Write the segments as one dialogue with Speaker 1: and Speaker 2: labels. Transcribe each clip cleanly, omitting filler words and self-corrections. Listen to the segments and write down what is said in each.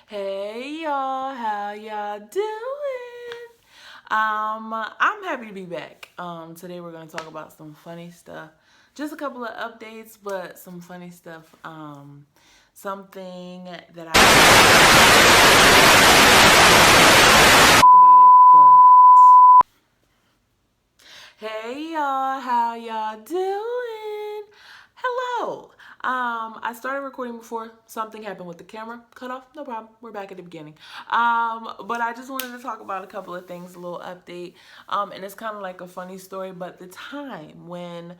Speaker 1: Hey y'all, how y'all doing? I'm happy to be back. Today we're gonna talk about some funny stuff. Just a couple of updates, but some funny stuff. Something that I talk about it, but hey y'all, how y'all doing? Hello. I started recording before something happened with the camera. Cut off, no problem. We're back at the beginning. But I just wanted to talk about a couple of things, a little update. And it's kind of like a funny story, but the time when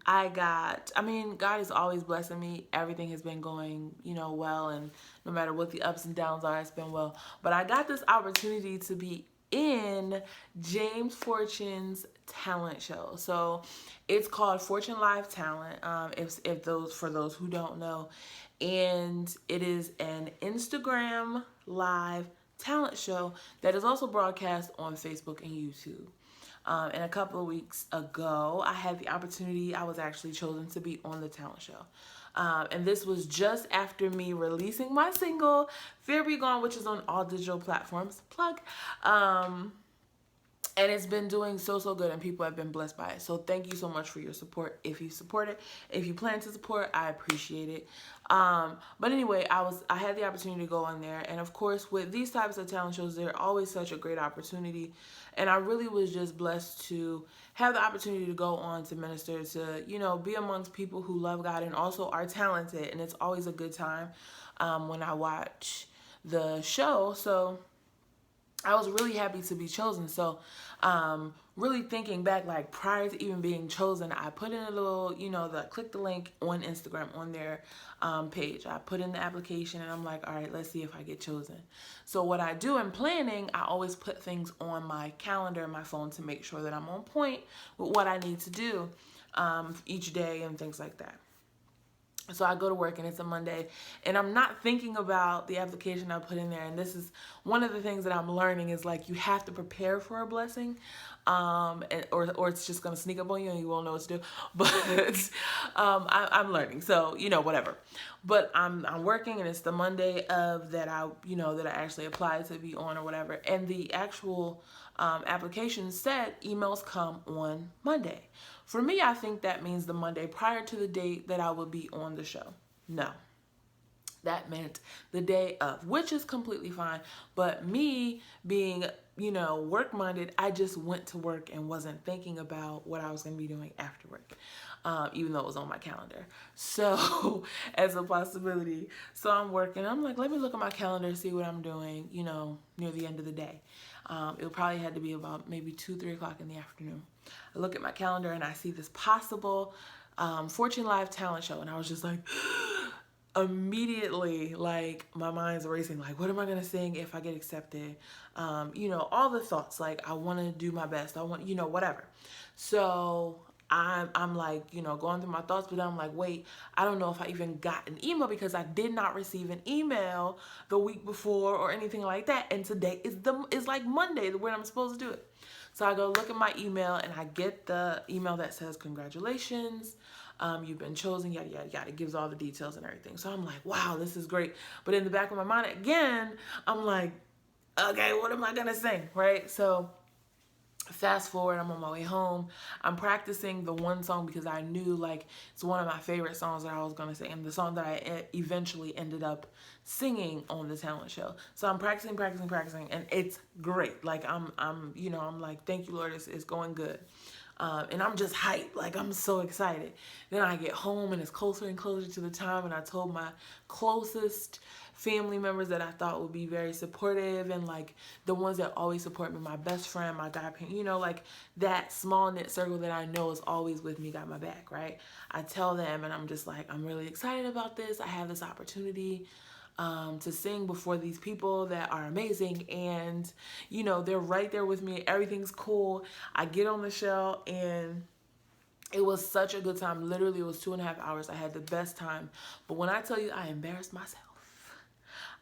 Speaker 1: God is always blessing me. Everything has been going, well, and no matter what the ups and downs are, it's been well. But I got this opportunity to be in James Fortune's talent show. So it's called Fortune Live Talent. If those for those who don't know, and it is an Instagram live talent show that is also broadcast on Facebook and YouTube. And a couple of weeks ago, I had the opportunity, I was actually chosen to be on the talent show. And this was just after me releasing my single, Fear Be Gone, which is on all digital platforms. Plug. And it's been doing so good, and people have been blessed by it. So thank you so much for your support. If you support it, if you plan to support, I appreciate it. But anyway, I had the opportunity to go on there, and of course, with these types of talent shows, they're always such a great opportunity. And I really was just blessed to have the opportunity to go on to minister, to be amongst people who love God and also are talented. And it's always a good time when I watch the show. So I was really happy to be chosen. So really thinking back, like prior to even being chosen, I put in a little, click the link on Instagram on their page. I put in the application and I'm like, all right, let's see if I get chosen. So what I do in planning, I always put things on my calendar and my phone to make sure that I'm on point with what I need to do each day and things like that. So I go to work and it's a Monday and I'm not thinking about the application I put in there. And this is one of the things that I'm learning is like you have to prepare for a blessing or it's just going to sneak up on you and you won't know what to do. But I'm learning. So, whatever. But I'm working and it's the Monday of that I actually applied to be on or whatever. And the actual application said emails come on Monday. For me, I think that means the Monday prior to the date that I would be on the show. No, that meant the day of, which is completely fine. But me being, work-minded, I just went to work and wasn't thinking about what I was going to be doing after work, even though it was on my calendar. So as a possibility, so I'm working. I'm like, let me look at my calendar, see what I'm doing, near the end of the day. It probably had to be about maybe 2-3 o'clock in the afternoon. I look at my calendar and I see this possible Fortune Live talent show. And I was just like, immediately, like my mind's racing. Like, what am I going to sing if I get accepted? All the thoughts, like I want to do my best. I want, whatever. So I'm like, going through my thoughts, but I'm like, wait, I don't know if I even got an email because I did not receive an email the week before or anything like that. And today is like Monday when I'm supposed to do it. So I go look at my email and I get the email that says, congratulations, you've been chosen, yada, yada, yada. It gives all the details and everything. So I'm like, wow, this is great. But in the back of my mind, again, I'm like, okay, what am I going to sing, right? So fast forward, I'm on my way home. I'm practicing the one song because I knew like it's one of my favorite songs that I was going to sing, and the song that I eventually ended up singing on the talent show. So I'm practicing, and it's great. Like I'm like, thank you, Lord, it's going good. And I'm just hyped, like I'm so excited. Then I get home and it's closer and closer to the time, and I told my closest family members that I thought would be very supportive and like the ones that always support me, my best friend, my godparent, like that small knit circle that I know is always with me, got my back, right? I tell them and I'm just like, I'm really excited about this. I have this opportunity to sing before these people that are amazing, and they're right there with me. Everything's cool. I get on the show and it was such a good time. Literally, it was 2.5 hours. I had the best time. But when I tell you, I embarrassed myself.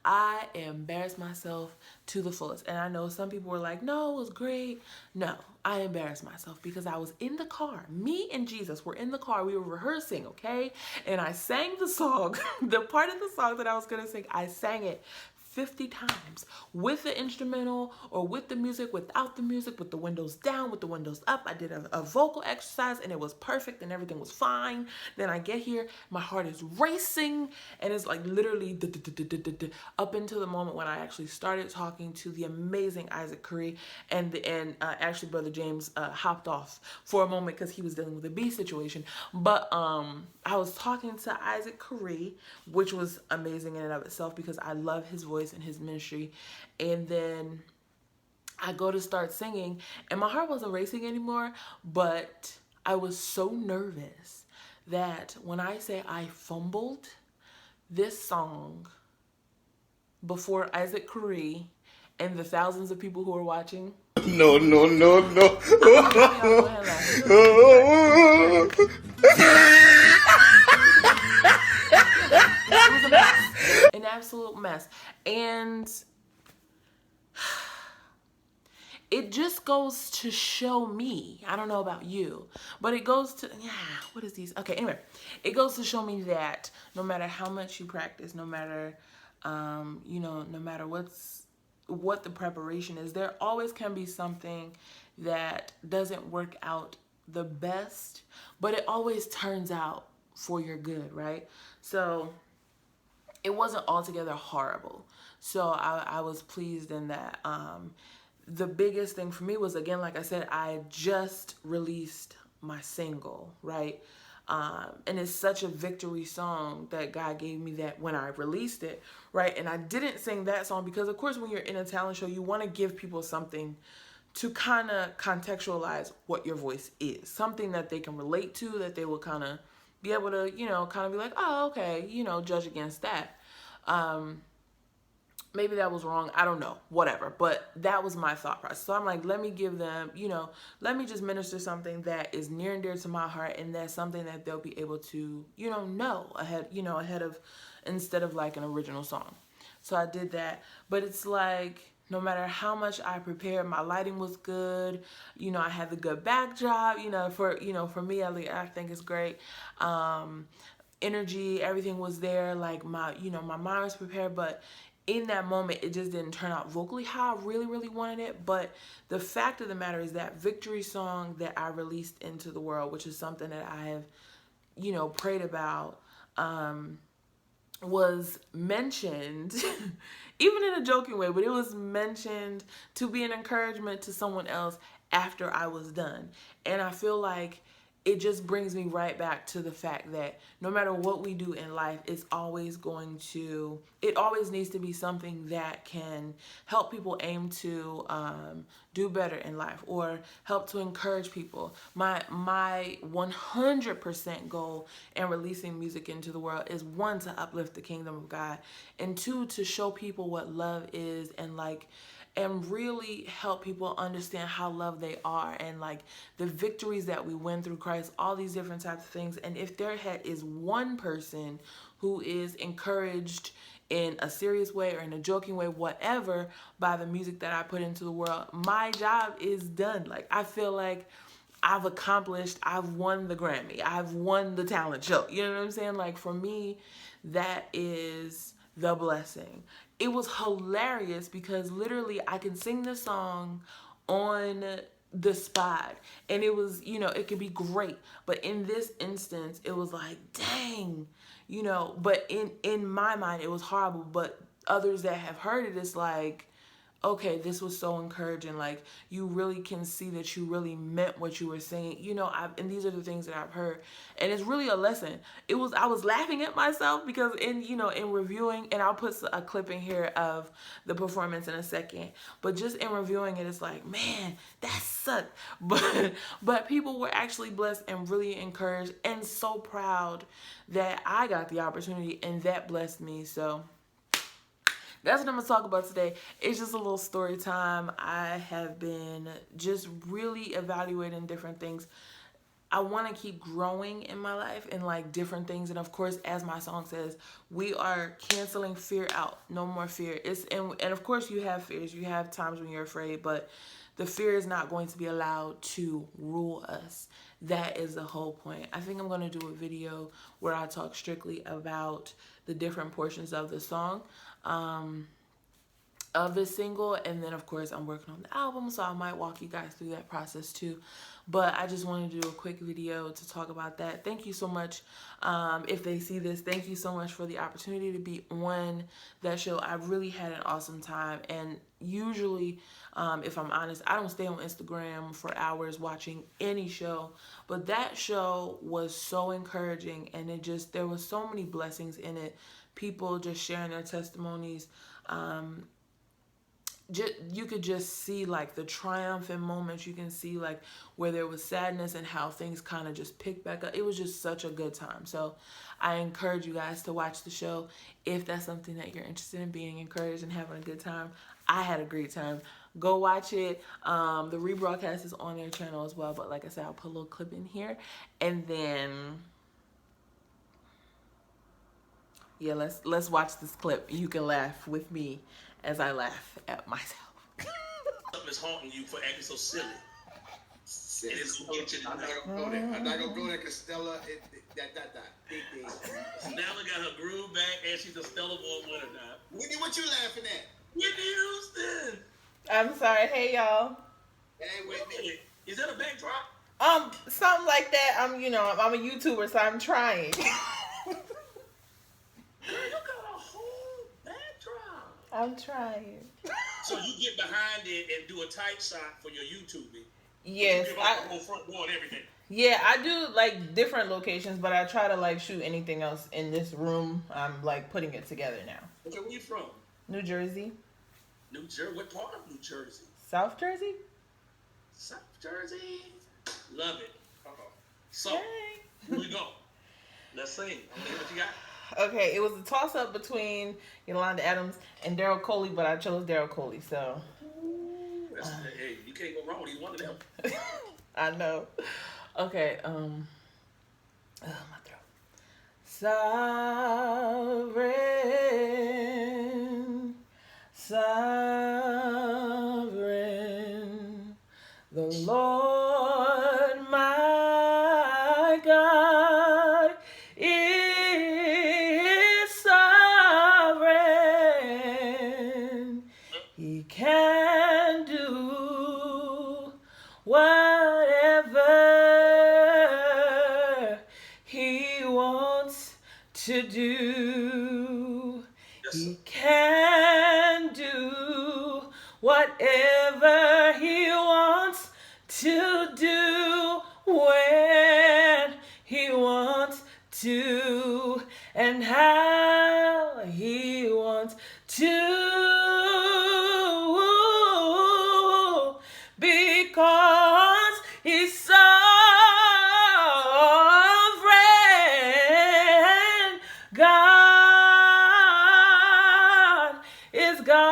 Speaker 1: I embarrassed myself to the fullest. And I know some people were like, no, it was great. No, I embarrassed myself because I was in the car. Me and Jesus were in the car. We were rehearsing, okay? And I sang the song, the part of the song that I was going to sing, I sang it 50 times with the instrumental or with the music, without the music, with the windows down, with the windows up. I did a vocal exercise and it was perfect and everything was fine. Then I get here, my heart is racing and it's like literally up until the moment when I actually started talking to the amazing Isaac Curry, and actually Brother James hopped off for a moment because he was dealing with a bee situation. But I was talking to Isaac Curry, which was amazing in and of itself because I love his voice and his ministry. And then I go to start singing and my heart wasn't racing anymore, but I was so nervous that when I say I fumbled this song before Isaac Curry and the thousands of people who were watching.
Speaker 2: No, no, no, no.
Speaker 1: It was a mess. An absolute mess. And it just goes to show me, I don't know about you, but it goes to, what is these? Okay, anyway, it goes to show me that no matter how much you practice, no matter, no matter what the preparation is, there always can be something that doesn't work out the best, but it always turns out for your good, right? So it wasn't altogether horrible. So I was pleased in that. The biggest thing for me was, again, like I said, I just released my single, right? And it's such a victory song that God gave me that when I released it, right? And I didn't sing that song because, of course, when you're in a talent show, you want to give people something to kind of contextualize what your voice is, something that they can relate to, that they will kind of be able to, kind of be like, oh, okay, judge against that. Maybe that was wrong. I don't know, whatever. But that was my thought process. So I'm like, let me give them, let me just minister something that is near and dear to my heart. And that's something that they'll be able to, know ahead of, instead of like an original song. So I did that. But it's like, no matter how much I prepared, my lighting was good. I had the good backdrop, for me, I think it's great. Energy, everything was there. Like my mind was prepared, but in that moment, it just didn't turn out vocally how I really, really wanted it. But the fact of the matter is that victory song that I released into the world, which is something that I have, prayed about, was mentioned, even in a joking way, but it was mentioned to be an encouragement to someone else after I was done. And I feel like it just brings me right back to the fact that no matter what we do in life, it always needs to be something that can help people aim to do better in life or help to encourage people. My 100% goal in releasing music into the world is, one, to uplift the kingdom of God, and two, to show people what love is, and really help people understand how loved they are, and like the victories that we win through Christ, all these different types of things. And if there is one person who is encouraged in a serious way or in a joking way, whatever, by the music that I put into the world, my job is done. Like, I feel like I've accomplished, I've won the Grammy, I've won the talent show. You know what I'm saying? Like, for me, that is the blessing. It was hilarious because literally I can sing the song on the spot and it was, it could be great. But in this instance, it was like, dang, but in my mind, it was horrible. But others that have heard it, it's like, okay, this was so encouraging. Like, you really can see that you really meant what you were saying. And these are the things that I've heard. And it's really a lesson. I was laughing at myself because in reviewing, and I'll put a clip in here of the performance in a second, but just in reviewing it, it's like, man, that sucked. But people were actually blessed and really encouraged and so proud that I got the opportunity, and that blessed me. So that's what I'm going to talk about today. It's just a little story time. I have been just really evaluating different things. I want to keep growing in my life and like different things. And of course, as my song says, we are canceling fear out. No more fear. And of course you have fears. You have times when you're afraid, but the fear is not going to be allowed to rule us. That is the whole point. I think I'm going to do a video where I talk strictly about the different portions of the song. of this single, and then of course I'm working on the album, so I might walk you guys through that process too. But I just wanted to do a quick video to talk about that. Thank you so much. If they see this, thank you so much for the opportunity to be on that show. I really had an awesome time, and usually, if I'm honest, I don't stay on Instagram for hours watching any show, but that show was so encouraging, and there was so many blessings in it. People just sharing their testimonies. You could just see like the triumphant moments. You can see like where there was sadness and how things kind of just picked back up. It was just such a good time. So I encourage you guys to watch the show if that's something that you're interested in, being encouraged and having a good time. I had a great time. Go watch it. The rebroadcast is on their channel as well, but like I said, I'll put a little clip in here. And then yeah, let's watch this clip. You can laugh with me as I laugh at myself.
Speaker 3: Something is haunting you for acting so silly.
Speaker 2: I'm not gonna go there. I'm not gonna go there because Stella,
Speaker 3: Stella got her groove back, and she's a Stella Award winner now.
Speaker 2: Whitney, what you laughing at?
Speaker 3: Whitney Houston.
Speaker 1: I'm sorry. Hey y'all.
Speaker 2: Hey, Whitney.
Speaker 3: Is that a backdrop?
Speaker 1: Something like that. I'm a YouTuber, so I'm trying.
Speaker 3: Girl, you got a whole backdrop.
Speaker 1: I'm trying.
Speaker 3: So you get behind it and do a tight shot for your YouTubing.
Speaker 1: Yes,
Speaker 3: you like the whole front door and everything.
Speaker 1: Yeah, I do like different locations, but I try to like shoot anything else in this room. I'm like putting it together now.
Speaker 3: Okay, where you from?
Speaker 1: New Jersey.
Speaker 3: New Jersey. What part of New Jersey?
Speaker 1: South Jersey.
Speaker 3: South Jersey. Love it. So,
Speaker 1: Hey.
Speaker 3: here we go. Let's sing. I'm gonna hear what you got.
Speaker 1: Okay, it was a toss-up between Yolanda Adams and Daryl Coley, but I chose Daryl Coley, so.
Speaker 3: Hey, you can't go wrong with either one of them.
Speaker 1: I know. Okay, my throat. Sovereign, sovereign, the Lord my God is sovereign. He can do whatever he wants to do.
Speaker 3: Yes,
Speaker 1: He can do whatever he wants to do when he wants to and how he wants to. Because he's sovereign, God is God.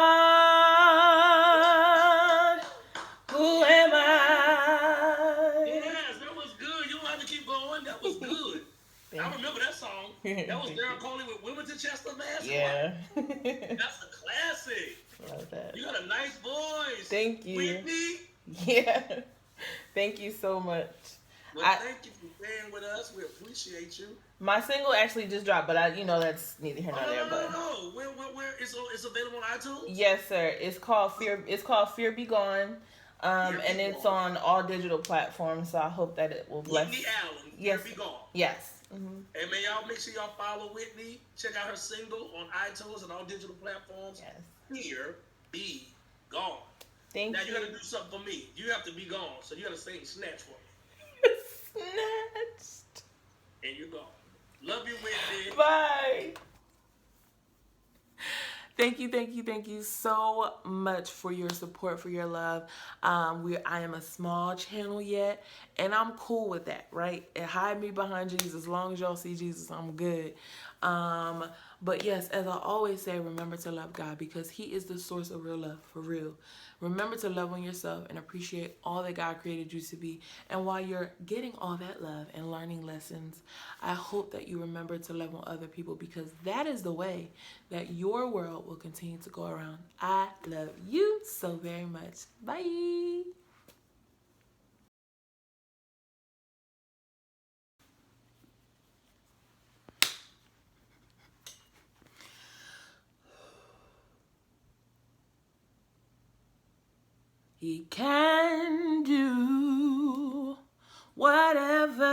Speaker 1: Who am I?
Speaker 3: Yes, that was good. You don't have to keep going. That was good. I remember that song. That was Daryl Coley with Wilmington Chester Mass.
Speaker 1: Yeah.
Speaker 3: That's a classic.
Speaker 1: Love that.
Speaker 3: You got a nice voice.
Speaker 1: Thank you.
Speaker 3: Whitney.
Speaker 1: Yeah. Thank you so much.
Speaker 3: Well, thank you for staying with us. We appreciate you.
Speaker 1: My single actually just dropped, but that's neither here nor there. But
Speaker 3: No. Where it's available on iTunes?
Speaker 1: yes, sir. It's called Fear. It's called Fear Be Gone. And it's on all digital platforms. So I hope that it will bless.
Speaker 3: Whitney Allen.
Speaker 1: Yes.
Speaker 3: Fear Be Gone.
Speaker 1: Yes. Mm-hmm.
Speaker 3: And man, y'all make sure y'all follow Whitney. Check out her single on iTunes and all digital platforms.
Speaker 1: Yes.
Speaker 3: Fear Be Gone.
Speaker 1: Thank
Speaker 3: Now
Speaker 1: you.
Speaker 3: you gotta do something for me. You have to be gone, so you gotta sing Snatch for me.
Speaker 1: Snatched.
Speaker 3: And you're gone. Love you, Whitney.
Speaker 1: Bye. Thank you so much for your support, for your love. I am a small channel yet, and I'm cool with that, right? And hide me behind Jesus. As long as y'all see Jesus, I'm good. But yes, as I always say, remember to love God because he is the source of real love, for real. Remember to love on yourself and appreciate all that God created you to be. And while you're getting all that love and learning lessons, I hope that you remember to love on other people because that is the way that your world will continue to go around. I love you so very much. Bye. He can do whatever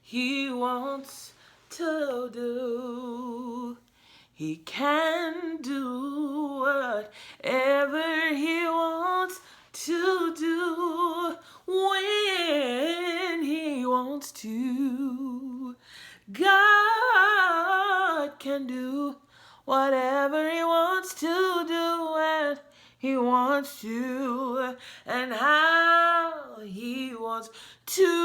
Speaker 1: he wants to do. He can do whatever he wants to do when he wants to. God can do whatever he wants to do when he wants to and how he wants to,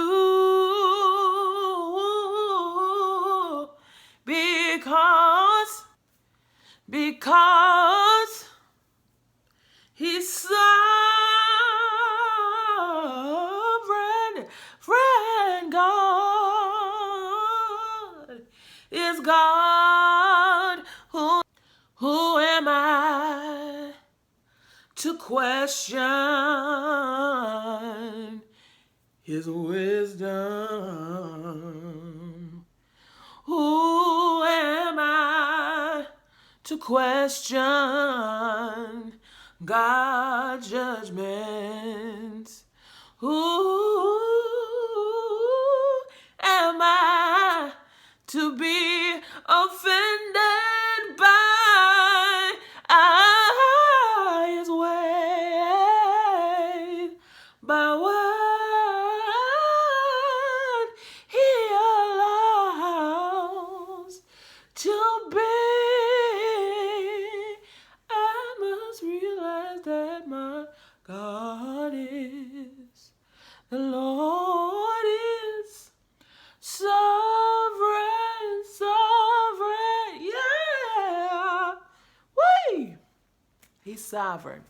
Speaker 1: because he's sovereign. Friend, God is God. Who am I to question his wisdom? Who am I to question God's judgments? Who am I to be offended by his ways, by what he allows to be? I must realize that my God is, the Lord is sovereign, sovereign, yeah. Whee! He's sovereign.